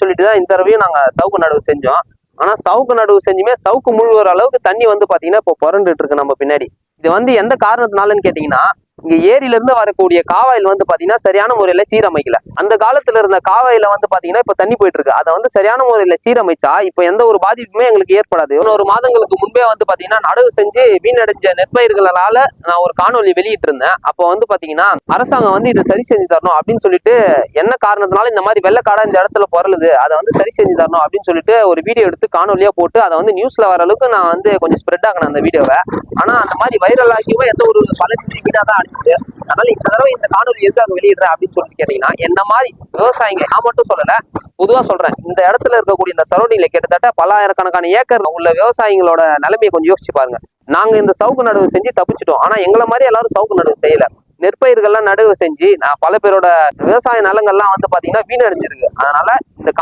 சொல்லிட்டு தான் இந்த தடவையும் நாங்க சவுக்கு நடவு செஞ்சோம். ஆனா சவுக்கு நடவு செஞ்சுமே சவுக்கு முழுகிற அளவுக்கு தண்ணி வந்து பாத்தீங்கன்னா இப்போ புரண்டுட்டு இருக்கு நம்ம பின்னாடி. இது வந்து எந்த காரணத்தினாலன்னு கேட்டீங்கன்னா, இங்க ஏரியில இருந்து வரக்கூடிய காவாயில் வந்து பாத்தீங்கன்னா சரியான முறையில சீரமைக்கல. அந்த காலத்துல இருந்த காவாயில வந்து பாத்தீங்கன்னா இப்ப தண்ணி போயிட்டு இருக்கு. அதை வந்து சரியான முறையில சீரமைச்சா இப்ப எந்த ஒரு பாதிப்புமே எங்களுக்கு ஏற்படாது. இன்னொரு மாதங்களுக்கு முன்பே வந்து பாத்தீங்கன்னா நடவு செஞ்சு வீணடைஞ்ச நெற்பயிர்களால நான் ஒரு காணொலி வெளியிட்டு இருந்தேன். அப்போ வந்து பாத்தீங்கன்னா அரசாங்கம் வந்து இதை சரி செஞ்சு தரணும் அப்படின்னு சொல்லிட்டு, என்ன காரணத்தினால இந்த மாதிரி வெள்ளக்காடா இந்த இடத்துல பொருளுது, அதை வந்து சரி செஞ்சு தரணும் அப்படின்னு சொல்லிட்டு ஒரு வீடியோ எடுத்து காணொலியா போட்டு அதை வந்து நியூஸ்ல வர அளவுக்கு நான் வந்து கொஞ்சம் ஸ்ப்ரெட் ஆகினேன் அந்த வீடியோவை. ஆனா அந்த மாதிரி வைரல் ஆகியும் எந்த ஒரு பலனும் வீடாதான் அடிச்சுது. அதனால இந்த தடவை இந்த காணொலி எதுக்காக வெளியிடுறேன் அப்படின்னு சொல்லிட்டு கேட்டீங்கன்னா, என்ன மாதிரி விவசாயிங்க, நான் மட்டும் சொல்லல, பொதுவா சொல்றேன், இந்த இடத்துல இருக்கக்கூடிய இந்த சரௌண்டிங்ல கிட்டத்தட்ட பல ஆயிரக்கணக்கான ஏக்கர் உள்ள விவசாயிகளோட நிலைமையை கொஞ்சம் யோசிச்சு பாருங்க. நாங்க இந்த சவுக்கு நடவு செஞ்சு தப்பிச்சிட்டோம். ஆனா எங்களை மாதிரி எல்லாரும் சவுக்கு நடவு செய்யல. நெற்பயிர்கள்லாம் நடவு செஞ்சு பல பேரோட விவசாய நிலங்கள்லாம் வந்து பாத்தீங்கன்னா வீணடைஞ்சிருக்கு. அதனால இந்த